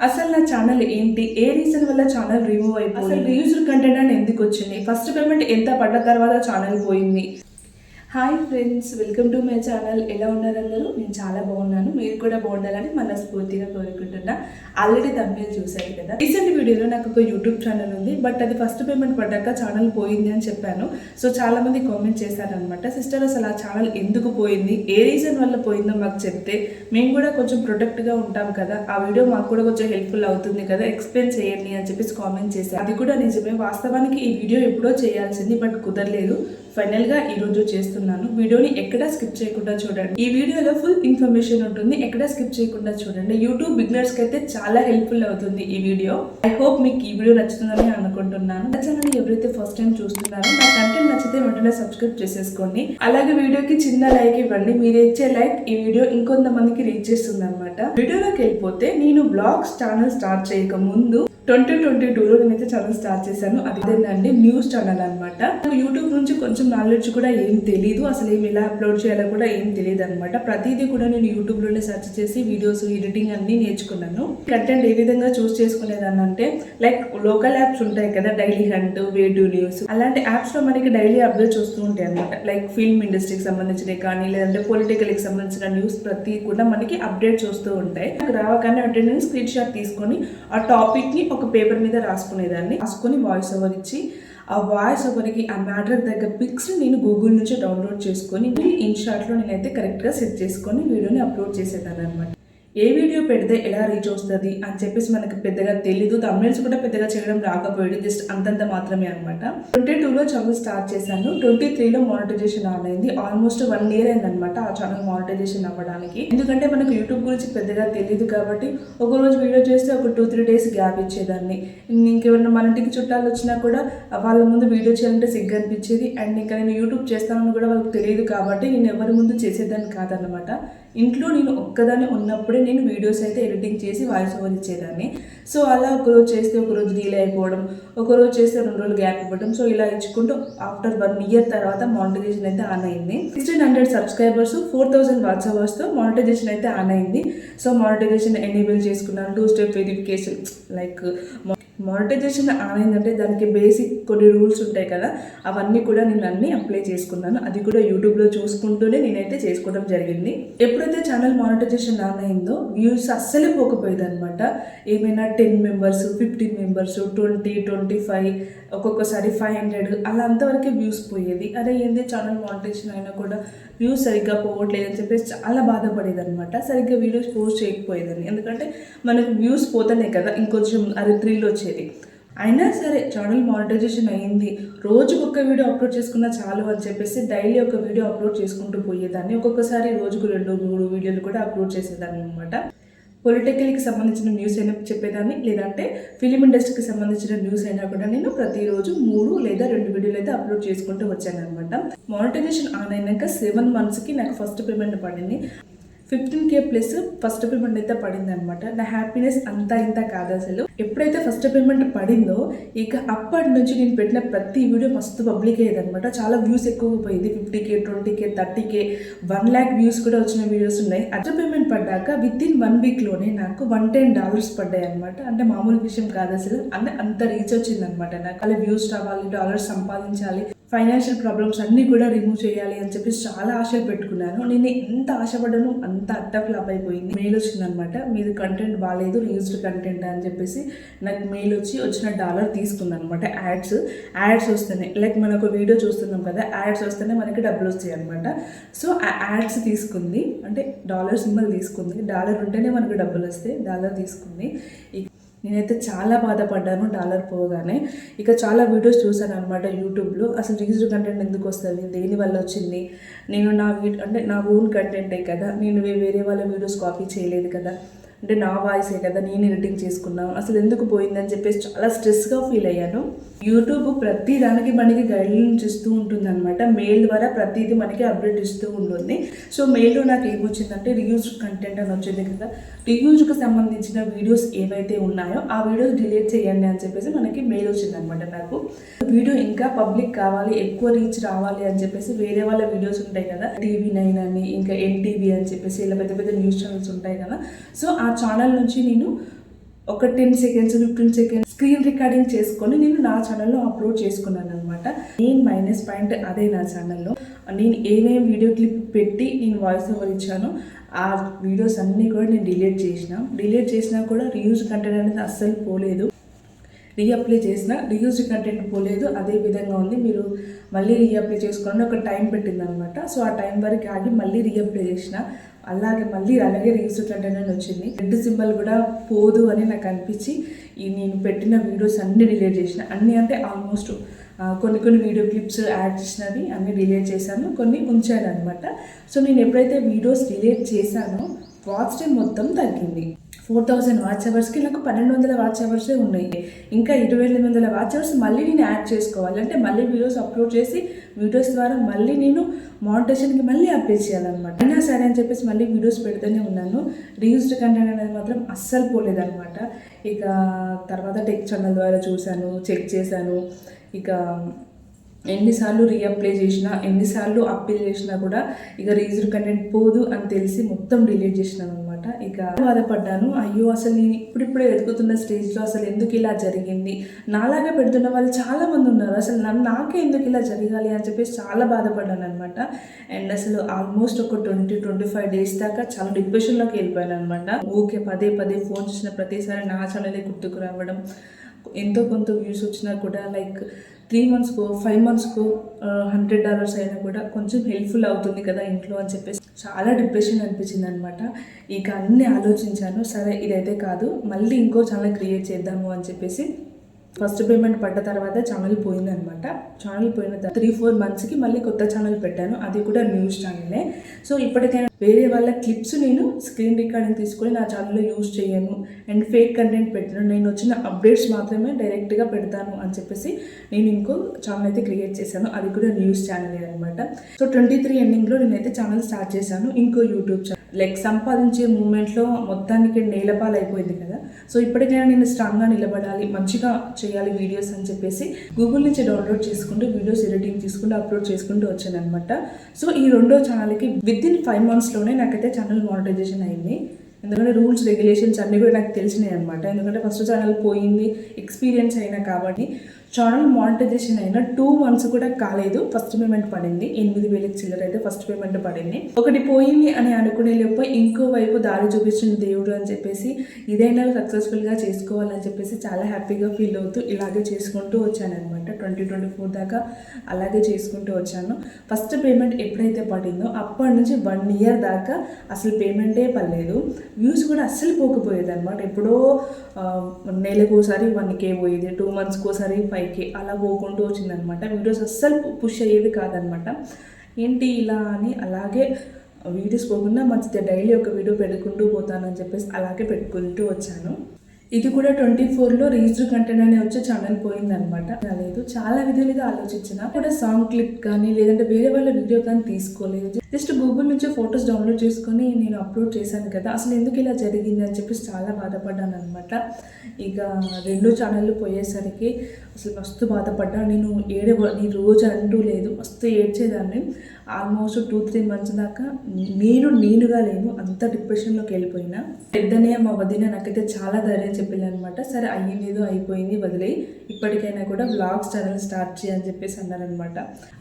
అసలు నా ఛానల్ ఏంటి, ఏ రీజన్ వల్ల ఛానల్ రిమూవ్ అయిపోయింది, అసలు రీయూజ్డ్ కంటెంట్ అని ఎందుకు వచ్చింది, ఫస్ట్ పేమెంట్ ఎంత పడ్డ తర్వాత ఛానల్ పోయింది. Hi friends, welcome to my channel. ఎలా ఉన్నారు అందరూ? నేను చాలా బాగున్నాను, మీరు కూడా బాగుండాలని మనస్ఫూర్తిగా కోరుకుంటున్నా. ఆల్రెడీ థంబ్నెయిల్ చూశారు కదా. రీసెంట్ వీడియోలో నాకు ఒక యూట్యూబ్ ఛానల్ ఉంది, బట్ అది ఫస్ట్ పేమెంట్ పడ్డాక ఛానల్ పోయింది అని చెప్పాను. సో చాలా మంది కామెంట్ చేశారనమాట, సిస్టర్ అసలు ఆ ఛానల్ ఎందుకు పోయింది, ఏ రీజన్ వల్ల పోయిందో మాకు చెప్తే మేము కూడా కొంచెం ప్రొటెక్ట్గా ఉంటాం కదా, ఆ వీడియో మాకు కూడా కొంచెం హెల్ప్ఫుల్ అవుతుంది కదా, ఎక్స్ప్లెయిన్ చేయండి అని చెప్పేసి కామెంట్ చేశారు. అది కూడా నిజమే. వాస్తవానికి ఈ వీడియో ఎప్పుడో చేయాల్సింది, బట్ కుదరలేదు. ఫైనల్గా ఈరోజు చేస్తున్నాను. వీడియోని ఎక్కడా స్కిప్ చేయకుండా చూడండి. ఈ వీడియోలో ఫుల్ ఇన్ఫర్మేషన్ ఉంటుంది, ఎక్కడా స్కిప్ చేయకుండా చూడండి. యూట్యూబ్ బిగినర్స్కి అయితే చాలా హెల్ప్ఫుల్ అవుతుంది ఈ వీడియో. ఐ హోప్ మీకు ఈ వీడియో నచ్చుతుందని అనుకుంటున్నాను. నా ఛానల్ ఎవరైతే ఫస్ట్ టైం చూస్తున్నారో నా కంటెంట్ నచ్చితే వెంటనే సబ్స్క్రైబ్ చేసేసుకోండి. అలాగే వీడియోకి చిన్న లైక్ ఇవ్వండి. మీరు ఇచ్చే లైక్ ఈ వీడియో ఇంకొంతమందికి రీచ్ చేస్తుంది అనమాట. వీడియోలోకి వెళ్ళిపోతే, నేను బ్లాగ్స్ ఛానల్ స్టార్ట్ చేయక ముందు 2022లో నేనైతే ఛానల్ స్టార్ట్ చేశాను. అదేంటంటే న్యూస్ ఛానల్ అనమాట. యూట్యూబ్ నుంచి కొంచెం నాలెడ్జ్ కూడా ఏం తెలియదు, అసలు ఏమి ఎలా అప్లోడ్ చేయాలో కూడా ఏం తెలియదు అనమాట. ప్రతిదీ కూడా నేను యూట్యూబ్లోనే సెర్చ్ చేసి వీడియోస్ ఎడిటింగ్ అన్ని నేర్చుకున్నాను. కంటెంట్ ఏ విధంగా చూస్ చేసుకునేదాన్ని అంటే, లైక్ లోకల్ యాప్స్ ఉంటాయి కదా, daily hunt, way to news, అలాంటి యాప్స్లో మనకి డైలీ అప్డేట్స్ వస్తూ ఉంటాయి అనమాట. లైక్ ఫిల్మ్ ఇండస్ట్రీకి సంబంధించినవి కానీ, లేదంటే పొలిటికల్కి సంబంధించిన న్యూస్ ప్రతి కూడా మనకి అప్డేట్స్ వస్తూ ఉంటాయి. నాకు రావగానే వెంటనే నేను స్క్రీన్ షాట్ తీసుకొని ఆ టాపిక్ని ఒక పేపర్ మీద రాసుకునేదాన్ని. రాసుకొని వాయిస్ ఓవర్ ఇచ్చి, ఆ వాయిస్ ఓవర్కి ఆ మ్యాటర్ దగ్గర పిక్స్ నేను గూగుల్ నుంచి డౌన్లోడ్ చేసుకొని ఇన్షాట్లో నేనైతే కరెక్ట్గా సెట్ చేసుకొని వీడియోని అప్లోడ్ చేసేదాన్ని అనమాట. ఏ వీడియో పెడితే ఎలా రీచ్ వస్తుంది అని చెప్పేసి మనకు పెద్దగా తెలీదు. థంబ్నెయిల్స్ కూడా పెద్దగా చేయడం రాకపోయేది, జస్ట్ అంతంత మాత్రమే అనమాట. 22లో ఛానల్ స్టార్ట్ చేశాను. 23లో మానిటైజేషన్ ఆన్ అయింది. ఆల్మోస్ట్ 1 year అయిందనమాట ఆ ఛానల్ మానిటైజేషన్ అవ్వడానికి. ఎందుకంటే మనకు యూట్యూబ్ గురించి పెద్దగా తెలియదు కాబట్టి ఒకరోజు వీడియో చేస్తే ఒక 2-3 days గ్యాప్ ఇచ్చేదాన్ని. ఇంకెవరైనా మన ఇంటికి చుట్టాలు వచ్చినా కూడా వాళ్ళ ముందు వీడియో చేయాలంటే సిగ్గు అనిపించేది. అండ్ ఇంకా నేను యూట్యూబ్ చేస్తానని కూడా వాళ్ళకి తెలియదు కాబట్టి నేను ఎవరి ముందు చేసేదాన్ని కాదనమాట. ఇంట్లో నేను ఒక్కదాన్ని ఉన్నప్పుడే నేను వీడియోస్ అయితే ఎడిటింగ్ చేసి వాయిస్ ఓవర్ ఇచ్చేదాన్ని. సో అలా ఒకరోజు చేస్తే ఒకరోజు డిలే అయిపోవడం, ఒకరోజు చేస్తే 2 రోజులు గ్యాప్ ఇవ్వడం, సో ఇలా ఇచ్చుకుంటూ ఆఫ్టర్ 1 year తర్వాత మానిటైజేషన్ అయితే ఆన్ అయింది. 1600 సబ్స్క్రైబర్స్, 4000 వాచ్ అవర్స్తో మానిటైజేషన్ అయితే ఆన్ అయింది. సో మానిటైజేషన్ ఎనేబుల్ చేసుకున్నాను. 2-step verification, like monetisation on అయిందంటే దానికి బేసిక్ కొన్ని రూల్స్ ఉంటాయి కదా, అవన్నీ కూడా నేను అన్నీ అప్లై చేసుకున్నాను. అది కూడా యూట్యూబ్లో చూసుకుంటూనే నేనైతే చేసుకోవడం జరిగింది. ఎప్పుడైతే ఛానల్ మానిటైజేషన్ ఆన్ అయిందో వ్యూస్ అస్సలే పోకపోయేది అనమాట. ఏమైనా 10 members, 15 members, 20, 25, ఒక్కొక్కసారి 500 అలా అంతవరకే వ్యూస్ పోయేది. అదే ఏంది ఛానల్ మానిటైజేషన్ అయినా కూడా వ్యూస్ సరిగ్గా పోవట్లేదు అని చెప్పేసి చాలా బాధపడేది అనమాట. సరిగ్గా వీడియోస్ పోస్ట్ చేయకపోయేదని, ఎందుకంటే మనకు వ్యూస్ పోతేనే కదా ఇంకొంచెం అది థ్రిల్ వచ్చేది. అయినా సరే ఛానల్ మానిటైజేషన్ అయ్యింది, రోజుకు ఒక వీడియో అప్లోడ్ చేసుకున్నా చాలు అని చెప్పేసి డైలీ ఒక వీడియో అప్లోడ్ చేసుకుంటూ పోయేదాన్ని. ఒక్కొక్కసారి రోజుకు 2-3 వీడియోలు కూడా అప్లోడ్ చేసేదాన్ని అనమాట. పొలిటికల్కి సంబంధించిన న్యూస్ అయినా చెప్పేదాన్ని, లేదంటే ఫిలిం ఇండస్ట్రీకి సంబంధించిన న్యూస్ అయినా కూడా నేను ప్రతిరోజు 3 లేదా 2 వీడియోలు అయితే అప్లోడ్ చేసుకుంటూ వచ్చాను అనమాట. మానిటైజేషన్ ఆన్ అయినాక 7 monthsకి నాకు ఫస్ట్ పేమెంట్ పడింది. 15K ప్లస్ ఫస్ట్ పేమెంట్ అయితే పడింది అనమాట. నా హ్యాపీనెస్ అంతా ఇంత కాదు అసలు. ఎప్పుడైతే ఫస్ట్ పేమెంట్ పడిందో ఇక అప్పటి నుంచి నేను పెట్టిన ప్రతి వీడియో మస్తు పబ్లిక్ అయ్యేది అనమాట. చాలా వ్యూస్ ఎక్కువ పోయింది. 50K, 20K, 30K, 1 lakh views కూడా వచ్చిన వీడియోస్ ఉన్నాయి. ఫస్ట్ పేమెంట్ పడ్డాక విత్ ఇన్ 1 weekలోనే నాకు $110 పడ్డాయి అనమాట. అంటే మామూలు విషయం కాదు అసలు. అంటే అంత రీచ్ వచ్చింది అనమాట నాకు. అలా వ్యూస్ రావాలి, డాలర్స్ సంపాదించాలి, ఫైనాన్షియల్ ప్రాబ్లమ్స్ అన్నీ కూడా రిమూవ్ చేయాలి అని చెప్పేసి చాలా ఆశలు పెట్టుకున్నాను. నేను ఎంత ఆశపడ్డాను అంత అట్ట ఫ్లాప్ అయిపోయింది. మెయిల్ వచ్చింది అనమాట, మీది కంటెంట్ బాగాలేదు, రీయూజ్డ్ కంటెంట్ అని చెప్పేసి నాకు మెయిల్ వచ్చిన $1 తీసుకుంది అనమాట. యాడ్స్ వస్తున్నాయి, లైక్ మనం ఒక వీడియో చూస్తున్నాం కదా, యాడ్స్ వస్తేనే మనకి డబ్బులు వస్తాయి అనమాట. సో ఆ యాడ్స్ తీసుకుంది, అంటే $, సింబల్ తీసుకుంది. $1 ఉంటేనే మనకు డబ్బులు వస్తాయి. $1 తీసుకుంది. నేనైతే చాలా బాధపడ్డాను $1 పోగానే. ఇక చాలా వీడియోస్ చూసాను అనమాట యూట్యూబ్లో. అసలు రీయూజ్డ్ కంటెంట్ ఎందుకు వస్తుంది, దేనివల్ల వచ్చింది, నేను నా ఓన్ కంటెంటే కదా, నేను వేరే వాళ్ళ వీడియోస్ కాపీ చేయలేదు కదా, అంటే నా వాయిసే కదా, నేను ఎడిటింగ్ చేసుకున్నాను, అసలు ఎందుకు పోయిందని చెప్పేసి చాలా స్ట్రెస్గా ఫీల్ అయ్యాను. యూట్యూబ్ ప్రతి దానికి మనకి గైడ్లైన్స్ ఇస్తూ ఉంటుంది అనమాట. మెయిల్ ద్వారా ప్రతిదీ మనకి అప్డేట్ ఇస్తూ ఉంటుంది. సో మెయిల్లో నాకు ఏమొచ్చిందంటే రీయూజ్డ్ కంటెంట్ అని వచ్చింది కదా, రీయూజ్కి సంబంధించిన వీడియోస్ ఏవైతే ఉన్నాయో ఆ వీడియోస్ డిలీట్ చేయండి అని చెప్పేసి మనకి మెయిల్ వచ్చిందనమాట. నాకు వీడియో ఇంకా పబ్లిక్ కావాలి, ఎక్కువ రీచ్ రావాలి అని చెప్పేసి వేరే వాళ్ళ వీడియోస్ ఉంటాయి కదా, TV9 అని, ఇంకా NTV అని చెప్పేసి ఇలా పెద్ద పెద్ద న్యూస్ ఛానల్స్ ఉంటాయి కదా. సో ఆ ఛానల్ నుంచి నేను ఒక 10 సెకండ్స్ 15 సెకండ్స్ స్క్రీన్ రికార్డింగ్ చేసుకొని నేను నా ఛానల్లో అప్లోడ్ చేసుకున్నాను అనమాట. మెయిన్ మైనస్ పాయింట్ అదే నా ఛానల్లో. నేను ఏమేమి వీడియో క్లిప్ పెట్టి నేను వాయిస్ ఓవర్ ఇచ్చానో ఆ వీడియోస్ అన్నీ కూడా నేను డిలీట్ చేసినా కూడా రీయూజ్ కంటెంట్ అనేది అస్సలు పోలేదు. రీఅప్లై చేసిన రీయూజ్డ్ కంటెంట్ పోలేదు, అదే విధంగా ఉంది. మీరు మళ్ళీ రీఅప్లై చేసుకోవాలని ఒక టైం పెట్టింది అనమాట. సో ఆ టైం వరకు ఆగి మళ్ళీ రీఅప్లై చేసిన, అలాగే రీయూజ్డ్ కంటెంట్ అని వచ్చింది. రెడ్ సింబల్ కూడా పోదు అని నాకు అనిపించి నేను పెట్టిన వీడియోస్ అన్నీ డిలీట్ చేసిన. అన్నీ అంటే ఆల్మోస్ట్ కొన్ని వీడియో క్లిప్స్ యాడ్ చేసినవి అన్నీ డిలీట్ చేశాను, కొన్ని ఉంచాను అనమాట. సో నేను ఎప్పుడైతే వీడియోస్ డిలీట్ చేశానో వాచ్ టైం మొత్తం తగ్గింది. 4000 వాచ్ అవర్స్కి నాకు 1200 వాచ్ అవర్సే ఉన్నాయి. ఇంకా 2800 వాచ్ అవర్స్ మళ్ళీ నేను యాడ్ చేసుకోవాలి. అంటే మళ్ళీ వీడియోస్ అప్లోడ్ చేసి వీడియోస్ ద్వారా మళ్ళీ నేను మానిటైజేషన్కి మళ్ళీ అప్లై చేయాలన్నమాట. అయినా సరే అని చెప్పేసి మళ్ళీ వీడియోస్ పెడుతూనే ఉన్నాను. రీయూజ్డ్ కంటెంట్ అనేది మాత్రం అస్సలు పోలేదన్నమాట. ఇక తర్వాత టెక్ ఛానల్ ద్వారా చూశాను, చెక్ చేశాను. ఇక ఎన్నిసార్లు రీఅప్లై చేసినా, ఎన్నిసార్లు అప్పీల్ చేసినా కూడా ఇక రీయూజ్డ్ కంటెంట్ పోదు అని తెలిసి మొత్తం డిలీట్ చేసినాను అనమాట. ఇక బాధపడ్డాను. అయ్యో అసలు నేను ఇప్పుడిప్పుడే ఎదుగుతున్న స్టేజ్లో అసలు ఎందుకు ఇలా జరిగింది, నాలాగా పెడుతున్న వాళ్ళు చాలామంది ఉన్నారు, అసలు నాకే ఎందుకు ఇలా జరగాలి అని చెప్పేసి చాలా బాధపడ్డాను అనమాట. అండ్ అసలు ఆల్మోస్ట్ ఒక 20-25 డేస్ దాకా చాలా డిప్రెషన్లోకి వెళ్ళిపోయాను అనమాట. ఊకే పదే ఫోన్ చేసిన ప్రతిసారి నా ఛానలే గుర్తుకు రావడం, ఎంతో కొంత వ్యూస్ వచ్చినా కూడా లైక్ 3 మంత్స్కో 5 మంత్స్కో $100 అయినా కూడా కొంచెం హెల్ప్ఫుల్ అవుతుంది కదా ఇంట్లో అని చెప్పేసి చాలా డిప్రెషన్ అనిపించింది అనమాట. ఇక అన్నీ ఆలోచించాను, సరే ఇదైతే కాదు, మళ్ళీ ఇంకో ఛానల్ క్రియేట్ చేద్దాము అని చెప్పేసి ఫస్ట్ పేమెంట్ పడ్డ తర్వాత ఛానల్ పోయిందనమాట. ఛానల్ పోయిన 3-4 మంత్స్కి మళ్ళీ కొత్త ఛానల్ పెట్టాను, అది కూడా న్యూస్ ఛానలే. సో ఇప్పటికైనా వేరే వాళ్ళ క్లిప్స్ నేను స్క్రీన్ రికార్డింగ్ తీసుకొని నా ఛానల్లో యూజ్ చేయను అండ్ ఫేక్ కంటెంట్ పెట్టను, నేను వచ్చిన అప్డేట్స్ మాత్రమే డైరెక్ట్గా పెడతాను అని చెప్పేసి నేను ఇంకో ఛానల్ అయితే క్రియేట్ చేశాను, అది కూడా న్యూస్ ఛానలే అనమాట. సో 23 ఎండింగ్లో నేనైతే ఛానల్ స్టార్ట్ చేశాను, ఇంకో యూట్యూబ్ ఛానల్. లైక్ సంపాదించే మూమెంట్లో మొత్తానికి నేలపాలు అయిపోయింది కదా. సో ఇప్పటికైనా నేను స్ట్రాంగ్గా నిలబడాలి, మంచిగా చేయాలి వీడియోస్ అని చెప్పేసి గూగుల్ నుంచి డౌన్లోడ్ చేసుకుంటూ వీడియోస్ ఎడిటింగ్ చేసుకుంటూ అప్లోడ్ చేసుకుంటూ వచ్చాను అనమాట. సో ఈ రెండో ఛానల్కి వితిన్ 5 మంత్స్లోనే నాకైతే ఛానల్ మానిటైజేషన్ అయింది. ఎందుకంటే రూల్స్ రెగ్యులేషన్స్ అన్నీ కూడా నాకు తెలిసినాయి అనమాట. ఎందుకంటే ఫస్ట్ ఛానల్ పోయింది, ఎక్స్పీరియన్స్ అయినా కాబట్టి. ఛానల్ మానిటైజేషన్ అయినా 2 మంత్స్ కూడా కాలేదు, ఫస్ట్ పేమెంట్ పడింది. 8,000 చిల్లర అయితే ఫస్ట్ పేమెంట్ పడింది. ఒకటి పోయింది అని అనుకునే లోపు ఇంకో వైపు దారి చూపించిన దేవుడు అని చెప్పేసి ఇదైనా సక్సెస్ఫుల్గా చేసుకోవాలని చెప్పేసి చాలా హ్యాపీగా ఫీల్ అవుతూ ఇలాగే చేసుకుంటూ వచ్చాను అనమాట. 2024 దాకా అలాగే చేసుకుంటూ వచ్చాను. ఫస్ట్ పేమెంట్ ఎప్పుడైతే పడిందో అప్పటి నుంచి 1 ఇయర్ దాకా అసలు పేమెంటే పడలేదు. వ్యూస్ కూడా అస్సలు పోకపోయేది అనమాట. ఎప్పుడో నెలకోసారి 1K పోయేది, 2 మంత్స్కోసారి 5K అలా పోకుంటూ వచ్చిందనమాట. వీడియోస్ అస్సలు పుష్ అయ్యేది కాదనమాట. ఏంటి ఇలా అని అలాగే వీడియోస్ పోకుండా మంచిగా డైలీ ఒక వీడియో పెట్టుకుంటూ పోతానని చెప్పేసి అలాగే పెట్టుకుంటూ వచ్చాను. ఇది కూడా 24లో రీయూజ్డ్ కంటెంట్ అనే వచ్చే ఛానల్ పోయిందనమాట. లేదు, చాలా విధాలుగా ఆలోచించిన కూడా సాంగ్ క్లిప్ కానీ లేదంటే వేరే వాళ్ళ వీడియో కానీ తీసుకోలేదు. జస్ట్ గూగుల్ నుంచి ఫొటోస్ డౌన్లోడ్ చేసుకొని నేను అప్లోడ్ చేశాను కదా, అసలు ఎందుకు ఇలా జరిగింది అని చెప్పేసి చాలా బాధపడ్డాను అనమాట. ఇక 2 ఛానళ్ళు పోయేసరికి అసలు మస్తు బాధపడ్డా. నేను రోజు అంటూ లేదు, మస్తు ఏడ్చేదాన్ని. ఆల్మోస్ట్ 2-3 మంత్స్ దాకా నేనుగా లేను, అంత డిప్రెషన్లోకి వెళ్ళిపోయినా. పెద్దనే మా వదిన నాకైతే చాలా ధైర్యం చెప్పింది అనమాట. సరే అయ్యేదో అయిపోయింది, వదిలేయి, ఇప్పటికైనా కూడా వ్లాగ్స్ ఛానల్ స్టార్ట్ చేయని చెప్పేసి అన్నారనమాట.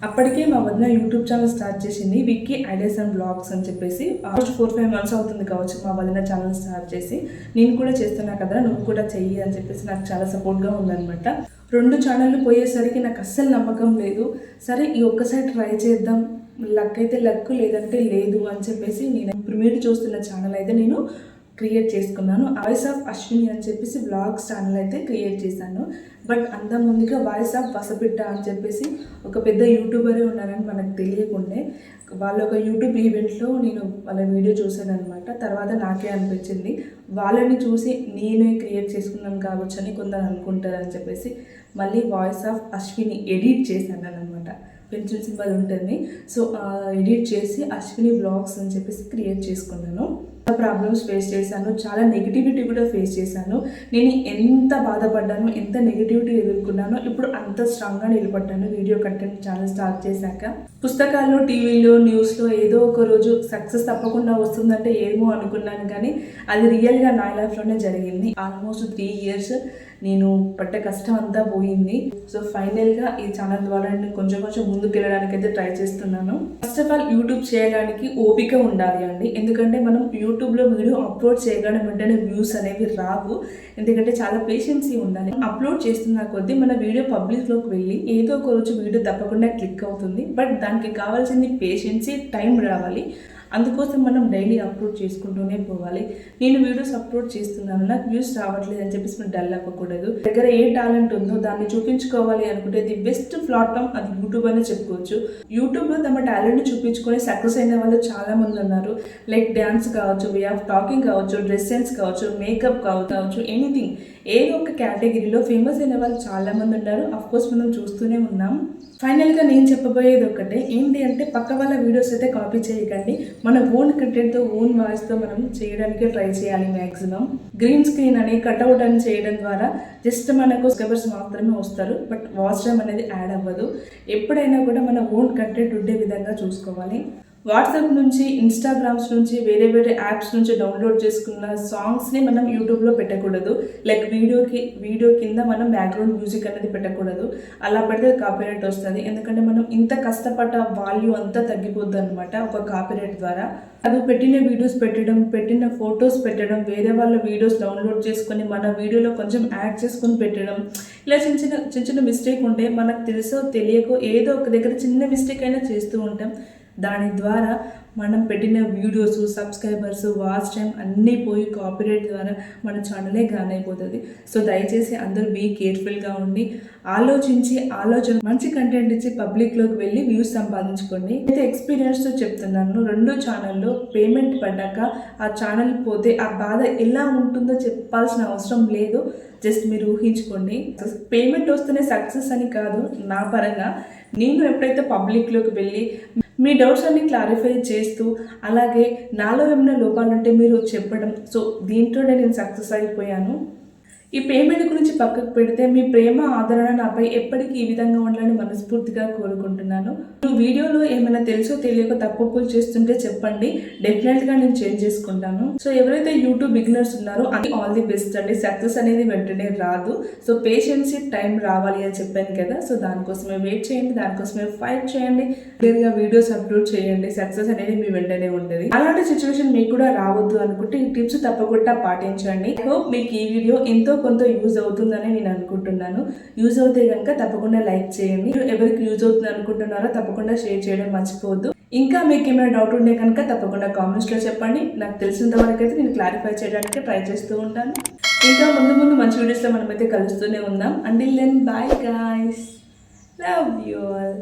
అప్పటికే మా వదిన యూట్యూబ్ ఛానల్ స్టార్ట్ చేసింది, విక్కీ ఐడియాస్ అండ్ బ్లాగ్స్ అని చెప్పేసి. ఆల్మోస్ట్ 4-5 మంత్స్ అవుతుంది కావచ్చు మా వదిన ఛానల్ స్టార్ట్ చేసి. నేను కూడా చేస్తున్నా కదా, నువ్వు కూడా చెయ్యి అని చెప్పేసి నాకు చాలా సపోర్ట్గా ఉందనమాట. 2 ఛానళ్ళు పోయేసరికి నాకు అస్సలు నమ్మకం లేదు. సరే ఈ ఒక్కసారి ట్రై చేద్దాం, లక్ అయితే లక్, లేదంటే లేదు అని చెప్పేసి నేను ఇప్పుడు మీరు చూస్తున్న ఛానల్ అయితే నేను క్రియేట్ చేసుకున్నాను. వాయిస్ ఆఫ్ అశ్విని అని చెప్పేసి బ్లాగ్స్ ఛానల్ అయితే క్రియేట్ చేశాను. బట్ అంత ముందుగా వాయిస్ ఆఫ్ వసపిట్ట అని చెప్పేసి ఒక పెద్ద యూట్యూబరే ఉన్నారని మనకు తెలియకుండే వాళ్ళ ఒక యూట్యూబ్ ఈవెంట్లో నేను వాళ్ళ వీడియో చూశాను అనమాట. తర్వాత నాకే అనిపించింది వాళ్ళని చూసి నేనే క్రియేట్ చేసుకున్నాను కావచ్చు అని కొందరు అనుకుంటారని చెప్పేసి మళ్ళీ వాయిస్ ఆఫ్ అశ్విని ఎడిట్ చేశాను అనమాట. పెన్సిల్ సింబల్ ఉంటుంది, సో ఎడిట్ చేసి అశ్విని బ్లాగ్స్ అని చెప్పేసి క్రియేట్ చేసుకున్నాను. ప్రాబ్లమ్స్ ఫేస్ చేశాను, చాలా నెగిటివిటీ కూడా ఫేస్ చేశాను. నేను ఎంత బాధపడ్డాను, ఎంత నెగిటివిటీ ఎదుర్కొన్నానో ఇప్పుడు అంత స్ట్రాంగ్గా నిలబడ్డాను వీడియో కంటెంట్ ఛానల్ స్టార్ట్ చేశాక. పుస్తకాల్లో, టీవీలో, న్యూస్లో ఏదో ఒక రోజు సక్సెస్ తప్పకుండా వస్తుందంటే ఏమో అనుకున్నాను, కానీ అది రియల్గా నా లైఫ్లోనే జరిగింది. ఆల్మోస్ట్ 3 years నేను పడ్డ కష్టం అంతా పోయింది. సో ఫైనల్గా ఈ ఛానల్ ద్వారా నేను కొంచెం ముందుకు వెళ్ళడానికి అయితే ట్రై చేస్తున్నాను. ఫస్ట్ ఆఫ్ ఆల్ యూట్యూబ్ చేయడానికి ఓపిక ఉండాలి అండి. ఎందుకంటే మనం యూట్యూబ్లో వీడియో అప్లోడ్ చేయగానే వెంటనే వ్యూస్ అనేవి రావు. ఎందుకంటే చాలా పేషెన్సీ ఉండాలి. అప్లోడ్ చేస్తున్న కొద్దీ మన వీడియో పబ్లిక్లోకి వెళ్ళి ఏదో ఒక రోజు వీడియో తప్పకుండా క్లిక్ అవుతుంది. బట్ దానికి కావాల్సింది పేషెన్సీ, టైం రావాలి. అందుకోసం మనం డైలీ అప్లోడ్ చేసుకుంటూనే పోవాలి. నేను వీడియోస్ అప్లోడ్ చేస్తున్నాను, నాకు వ్యూస్ రావట్లేదు అని చెప్పేసి మనం డల్ అవ్వకూడదు. దగ్గర ఏ టాలెంట్ ఉందో దాన్ని చూపించుకోవాలి అనుకుంటే ది బెస్ట్ ప్లాట్ఫామ్ అది యూట్యూబ్ అనే చెప్పుకోవచ్చు. యూట్యూబ్లో తమ టాలెంట్ చూపించుకొని సక్సెస్ అయిన వాళ్ళు చాలా మంది ఉన్నారు. లైక్ డ్యాన్స్ కావచ్చు, వే ఆఫ్ టాకింగ్ కావచ్చు, డ్రెస్ సెన్స్ కావచ్చు, మేకప్ కావచ్చు, ఎనీథింగ్ ఏదో ఒక కేటగిరీలో ఫేమస్ అయిన వాళ్ళు చాలా మంది ఉన్నారు. అఫ్కోర్స్ మనం చూస్తూనే ఉన్నాం. ఫైనల్గా నేను చెప్పబోయేది ఒకటే, ఏంటి అంటే పక్క వాళ్ళ వీడియోస్ అయితే కాపీ చేయకండి. మన ఓన్ కంటెంట్తో, ఓన్ వాయిస్తో మనం చేయడానికి ట్రై చేయాలి. మ్యాక్సిమం గ్రీన్ స్క్రీన్ అని, కట్అవుట్ అని చేయడం ద్వారా జస్ట్ మనకు సబ్స్క్రైబర్స్ మాత్రమే వస్తారు, బట్ వాచ్ టైం అనేది యాడ్ అవ్వదు. ఎప్పుడైనా కూడా మన ఓన్ కంటెంట్ ఉండే విధంగా చూసుకోవాలి. వాట్సాప్ నుంచి, ఇన్స్టాగ్రామ్స్ నుంచి, వేరే యాప్స్ నుంచి డౌన్లోడ్ చేసుకున్న సాంగ్స్ని మనం యూట్యూబ్లో పెట్టకూడదు. లైక్ వీడియో కింద మనం బ్యాక్గ్రౌండ్ మ్యూజిక్ అనేది పెట్టకూడదు. అలా పెడితే కాపీరైట్ వస్తుంది. ఎందుకంటే మనం ఇంత కష్టపడ్డ వాల్యూ అంతా తగ్గిపోద్ది అనమాట ఒక కాపీరైట్ ద్వారా. అది పెట్టిన వీడియోస్ పెట్టడం, పెట్టిన ఫొటోస్ పెట్టడం, వేరే వాళ్ళ వీడియోస్ డౌన్లోడ్ చేసుకొని మన వీడియోలో కొంచెం యాడ్ చేసుకొని పెట్టడం, ఇలా చిన్న మిస్టేక్ ఉంటే మనకు తెలుసో తెలియకో ఏదో ఒక దగ్గర చిన్న మిస్టేక్ అయినా చేస్తూ ఉంటాం. దాని ద్వారా మనం పెట్టిన వీడియోస్, సబ్స్క్రైబర్స్, వాచ్ టైం అన్నీ పోయి కాపీరైట్ ద్వారా మన ఛానలే గాన్ అయిపోతుంది. సో దయచేసి అందరూ బీ కేర్ఫుల్గా ఉండి ఆలోచన మంచి కంటెంట్ ఇచ్చి పబ్లిక్లోకి వెళ్ళి వ్యూస్ సంపాదించుకోండి. అయితే ఎక్స్పీరియన్స్తో చెప్తున్నాను, 2 ఛానల్లో పేమెంట్ పడ్డాక ఆ ఛానల్ పోతే ఆ బాధ ఎలా ఉంటుందో చెప్పాల్సిన అవసరం లేదు. జస్ట్ మీరు ఊహించుకోండి. పేమెంట్ వస్తేనే సక్సెస్ అని కాదు. నా పరంగా నేను ఎప్పుడైతే పబ్లిక్లోకి వెళ్ళి మీ డౌట్స్ అన్ని క్లారిఫై చేస్తూ, అలాగే నాలో ఏమైనా లోపాలుంటే మీరు చెప్పడం, సో దీంట్లోనే నేను సక్సెస్ అయిపోయాను. ఈ పేమెంట్ గురించి పక్కకు పెడితే మీ ప్రేమ, ఆదరణ నాపై ఎప్పటికీ ఈ విధంగా ఉండాలని మనస్ఫూర్తిగా కోరుకుంటున్నాను. వీడియోలో ఏమైనా తెలుసో తెలియక తప్పులు చేస్తుంటే చెప్పండి, డెఫినెట్గా నేను చేంజ్ చేసుకుంటాను. సో ఎవరైతే యూట్యూబ్ బిగినర్స్ ఉన్నారో అది ఆల్ ది బెస్ట్ అండి. సక్సెస్ అనేది వెంటనే రాదు. సో పేషెన్సీ, టైం రావాలి అని చెప్పాను కదా. సో దానికోసమే వెయిట్ చేయండి, దానికోసమే ఫైట్ చేయండి, క్లియర్గా వీడియోస్ అప్లోడ్ చేయండి. సక్సెస్ అనేది మీ వెంటనే ఉంటుంది. అలాంటి సిచ్యువేషన్ మీకు కూడా రావద్దు అనుకుంటే ఈ టిప్స్ తప్పకుండా పాటించండి. ఐ హోప్ మీకు ఈ వీడియో ఎంతో కొంత యూజ్ అవుతుందని నేను అనుకుంటున్నాను. యూజ్ అవుతే కనుక తప్పకుండా లైక్ చేయండి. ఎవరికి యూజ్ అవుతుంది అనుకుంటున్నారో తప్పకుండా షేర్ చేయడం మర్చిపోవద్దు. ఇంకా మీకు ఏమైనా డౌట్ ఉంటే కనుక తప్పకుండా కామెంట్స్లో చెప్పండి. నాకు తెలిసినంత వరకు అయితే నేను క్లారిఫై చేయడానికి ట్రై చేస్తూ ఉంటాను. ఇంకా ముందు మంచి వీడియోస్లో మనమైతే కలుస్తూనే ఉందాం. Until then, bye guys, love you all.